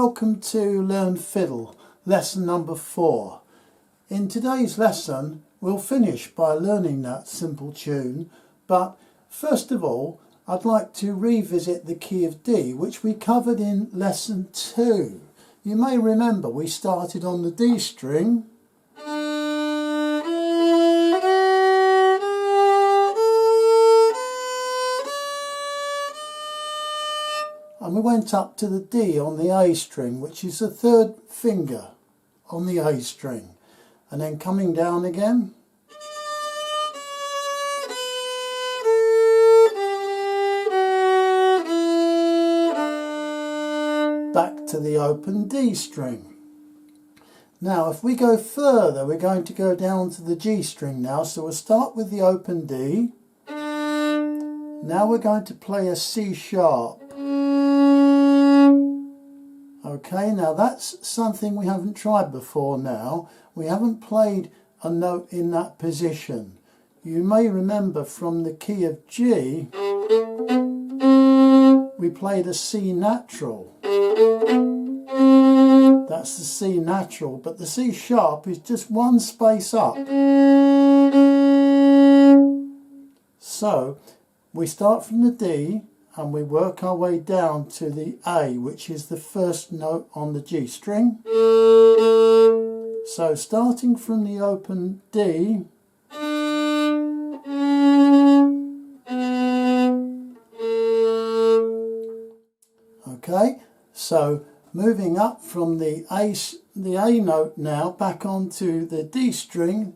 welcome to Learn Fiddle, lesson number 4. In today's lesson we'll finish by learning that simple tune, but first of all I'd like to revisit the key of D, which we covered in lesson 2. You may remember we started on the D string, and we went up to the D on the A string, which is the third finger on the A string, and then coming down again, back to the open D string. Now if we go further, we're going to go down to the G string now, so we'll start with the open D. Now we're going to play a C sharp. Okay, now that's something we haven't tried before now. We haven't played a note in that position. You may remember from the key of G, we played a C natural. That's the C natural, but the C sharp is just one space up. So we start from the D and we work our way down to the A, which is the first note on the G string. So starting from the open D, okay, so moving up from the A note now back onto the D string,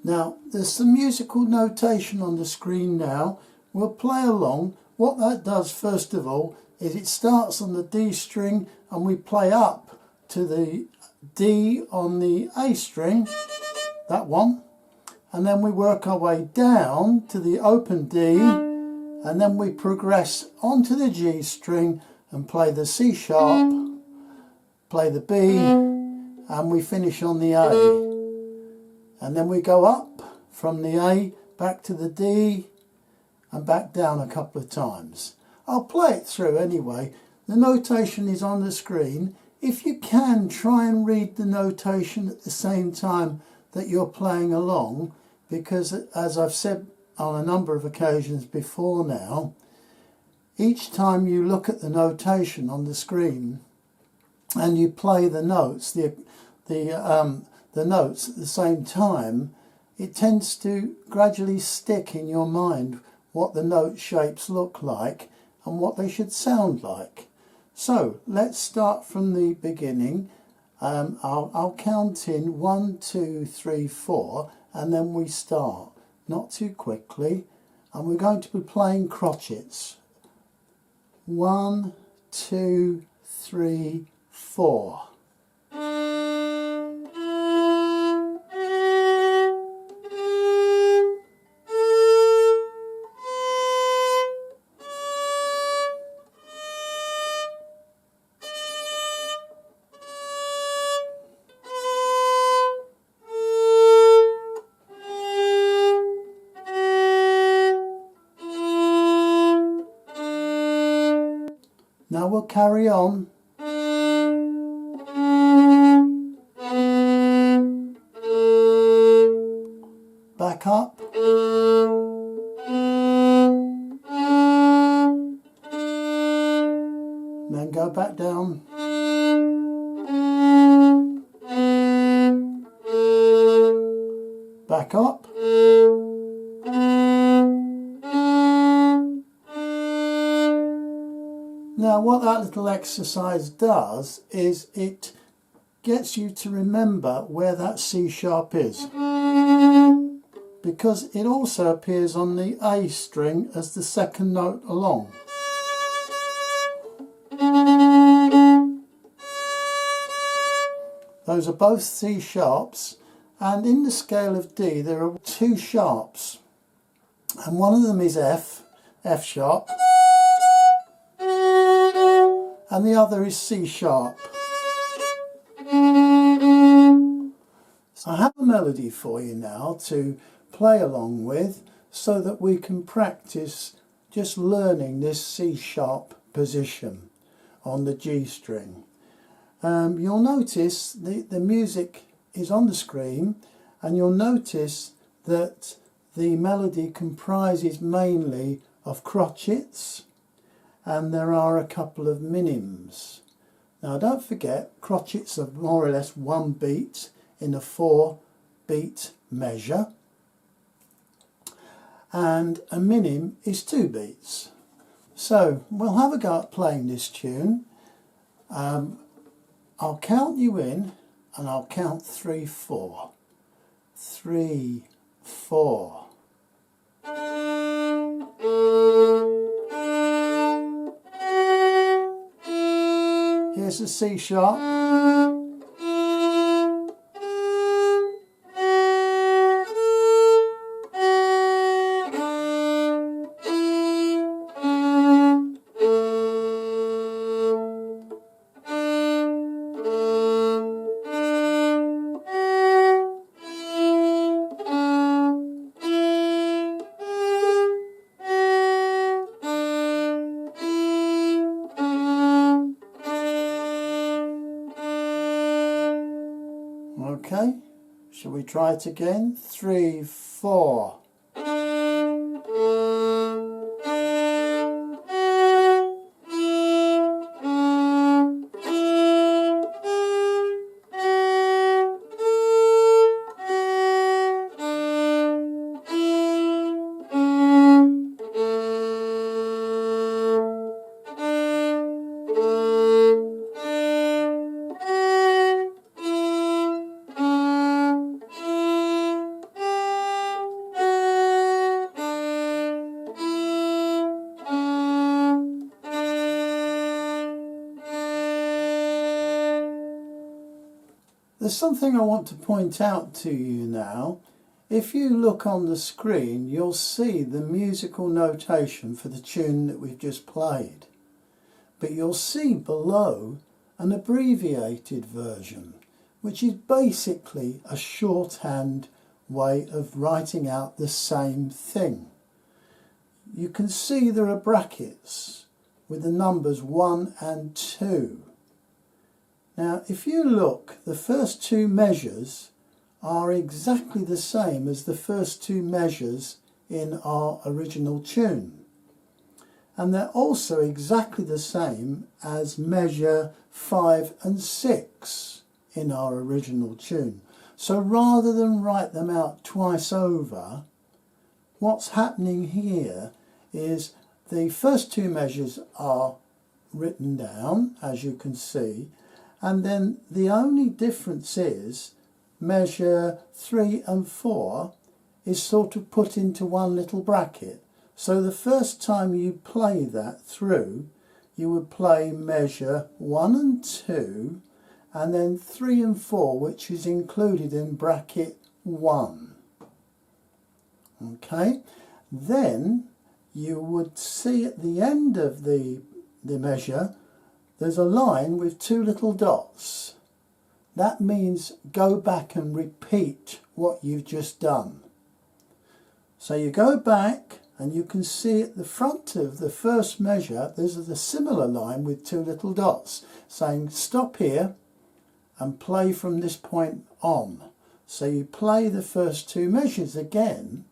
now there's some musical notation on the screen now. We'll play along. What that does first of all is it starts on the D string and we play up to the D on the A string, that one, and then we work our way down to the open D, and then we progress onto the G string and play the C sharp, play the B, and we finish on the A. And then we go up from the A back to the D and back down a couple of times. I'll play it through anyway. The notation is on the screen. If you can, try and read the notation at the same time that you're playing along, because as I've said on a number of occasions before now, each time you look at the notation on the screen and you play the notes, the notes at the same time, it tends to gradually stick in your mind what the note shapes look like and what they should sound like. So let's start from the beginning. I'll count in 1, 2, 3, 4, and then we start, not too quickly, and we're going to be playing crotchets. 1, 2, 3, 4. Now we'll carry on. Back up. Then go back down. Back up. Now what that little exercise does is it gets you to remember where that C sharp is, because it also appears on the A string as the second note along. Those are both C sharps, and in the scale of D there are 2 sharps, and one of them is F sharp, and the other is C sharp. So I have a melody for you now to play along with. so that we can practice just learning this C-sharp position on the G string. You'll notice the music is on the screen, and you'll notice that the melody comprises mainly of crotchets, and there are a couple of minims. Now don't forget, crotchets are more or less one beat in a 4-beat measure, and a minim is 2 beats. So we'll have a go at playing this tune. I'll count you in, and I'll count 3, 4. 3, 4. Here's the C sharp. Okay, shall we try it again? 3, 4. There's something I want to point out to you now. If you look on the screen, you'll see the musical notation for the tune that we've just played. But you'll see below an abbreviated version, which is basically a shorthand way of writing out the same thing. You can see there are brackets with the numbers 1 and 2. Now, if you look, the first 2 measures are exactly the same as the first 2 measures in our original tune. And they're also exactly the same as measure 5 and 6 in our original tune. So rather than write them out twice over, what's happening here is the first 2 measures are written down, as you can see, and then the only difference is measure 3 and 4 is sort of put into one little bracket. So the first time you play that through, you would play measure 1 and 2, and then 3 and 4, which is included in bracket 1. Okay, then you would see at the end of the measure there's a line with 2 little dots. That means go back and repeat what you've just done. So you go back, and you can see at the front of the first measure there's a similar line with 2 little dots saying stop here and play from this point on. So you play the first 2 measures again,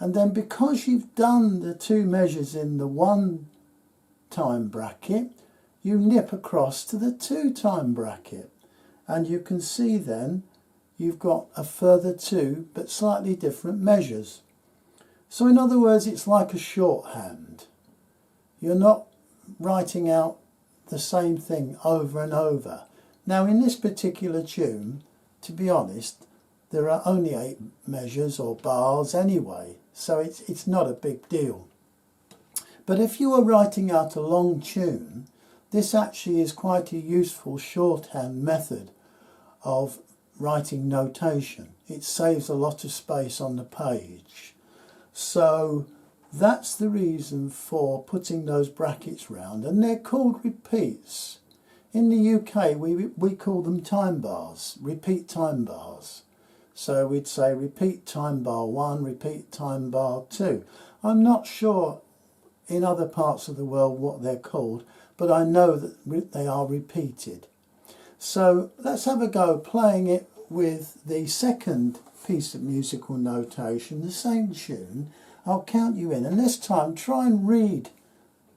and then because you've done the 2 measures in the 1 time bracket, you nip across to the 2 time bracket, and you can see then you've got a further 2 but slightly different measures. So in other words, it's like a shorthand. You're not writing out the same thing over and over. Now in this particular tune, to be honest, there are only 8 measures or bars anyway, so it's not a big deal. But if you are writing out a long tune, this actually is quite a useful shorthand method of writing notation. It saves a lot of space on the page. So that's the reason for putting those brackets round, and they're called repeats. In the UK we call them time bars, repeat time bars. So we'd say repeat time bar 1, repeat time bar 2. I'm not sure in other parts of the world what they're called, but I know that they are repeated. So let's have a go playing it with the second piece of musical notation, the same tune. I'll count you in, and this time try and read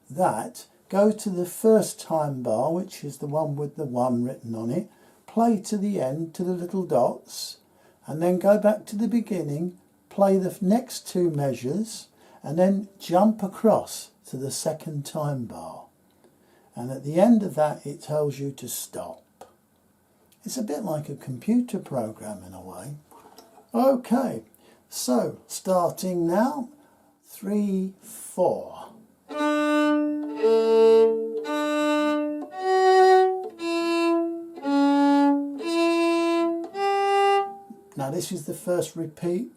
that. Go to the first time bar, which is the one with the 1 written on it, play to the end, to the little dots, and then go back to the beginning, play the next 2 measures, and then jump across to the second time bar. And at the end of that, it tells you to stop. It's a bit like a computer program in a way. Okay, so starting now, 3, 4. Now this is the first repeat.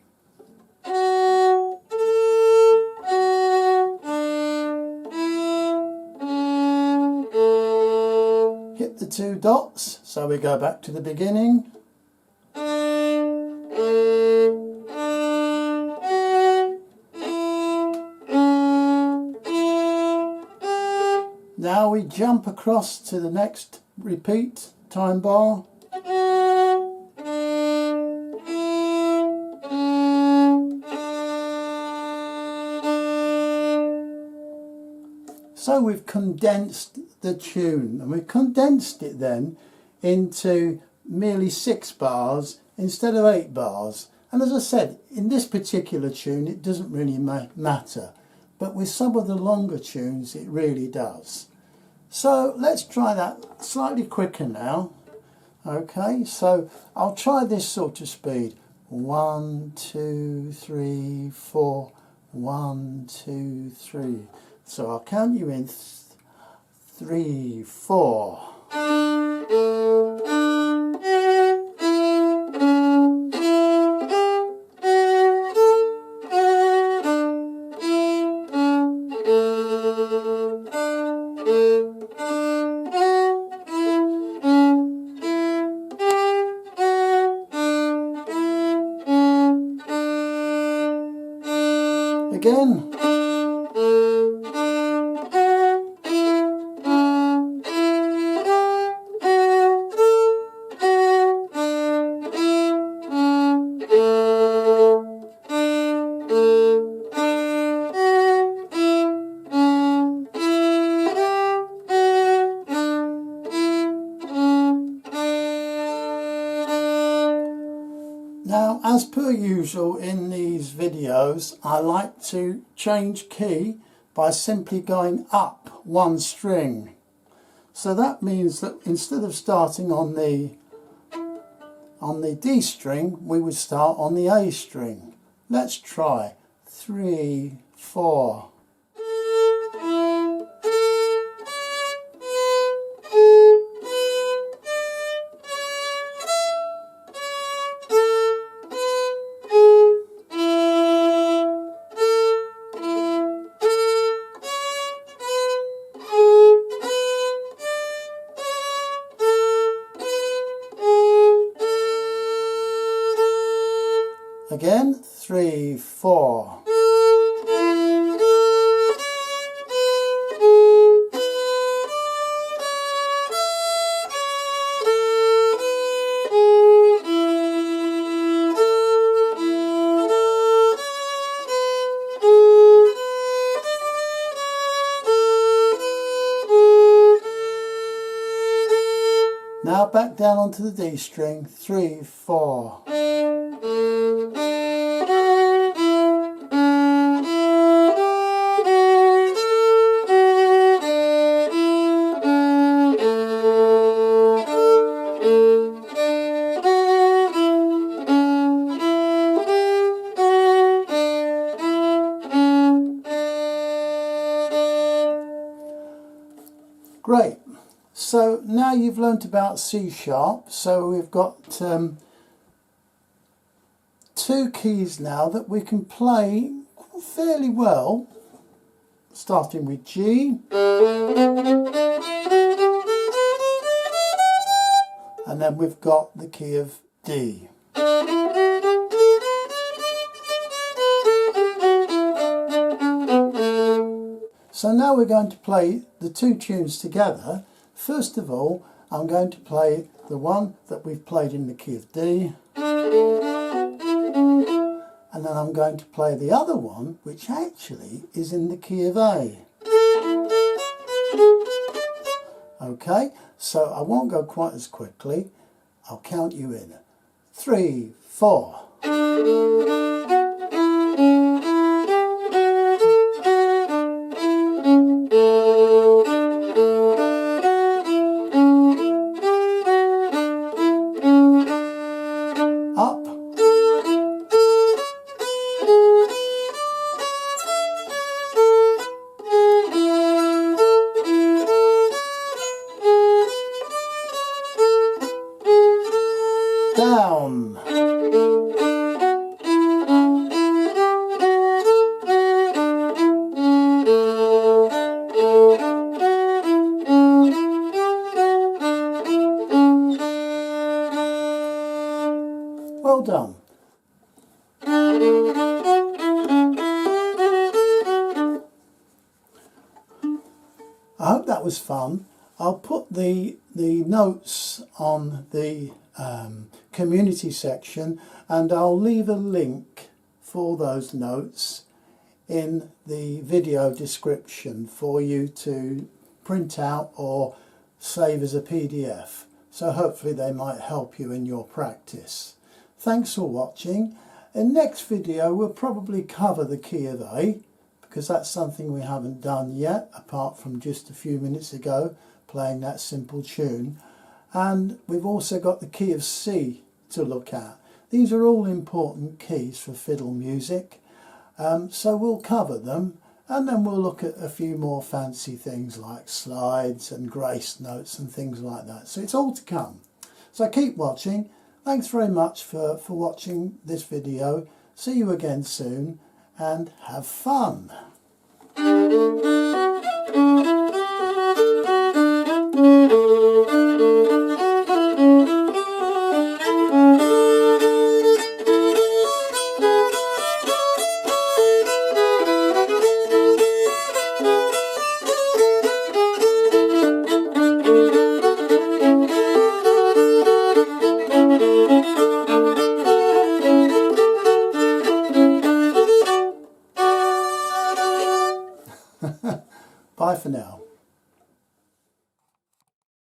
Hit the 2 dots, so we go back to the beginning. Now we jump across to the next repeat time bar. So we've condensed the tune, and we've condensed it then into merely 6 bars instead of 8 bars. And as I said, in this particular tune it doesn't really matter, but with some of the longer tunes it really does. So let's try that slightly quicker now. Okay, so I'll try this sort of speed. 1, 2, 3, 4, 1, 2, 3. So I'll count you in 3, 4. Again. Now, as per usual in these videos, I like to change key by simply going up 1 string. So that means that instead of starting on the D string, we would start on the A string. Let's try 3, 4. Again, 3, 4. Now back down onto the D string, 3, 4. Great. So now you've learnt about C-sharp, so we've got 2 keys now that we can play fairly well, starting with G, and then we've got the key of D. So now we're going to play the two tunes together. First of all, I'm going to play the one that we've played in the key of D, and then I'm going to play the other one, which actually is in the key of A. Okay, so I won't go quite as quickly. I'll count you in. 3, 4. Up. Down. Well done. I hope that was fun. I'll put the notes on the community section, and I'll leave a link for those notes in the video description for you to print out or save as a PDF. So hopefully they might help you in your practice. Thanks for watching. In the next video we'll probably cover the key of A, because that's something we haven't done yet, apart from just a few minutes ago playing that simple tune. And we've also got the key of C to look at. These are all important keys for fiddle music, so we'll cover them, and then we'll look at a few more fancy things like slides and grace notes and things like that. So it's all to come. So keep watching. Thanks very much for watching this video. See you again soon, and have fun. Bye for now.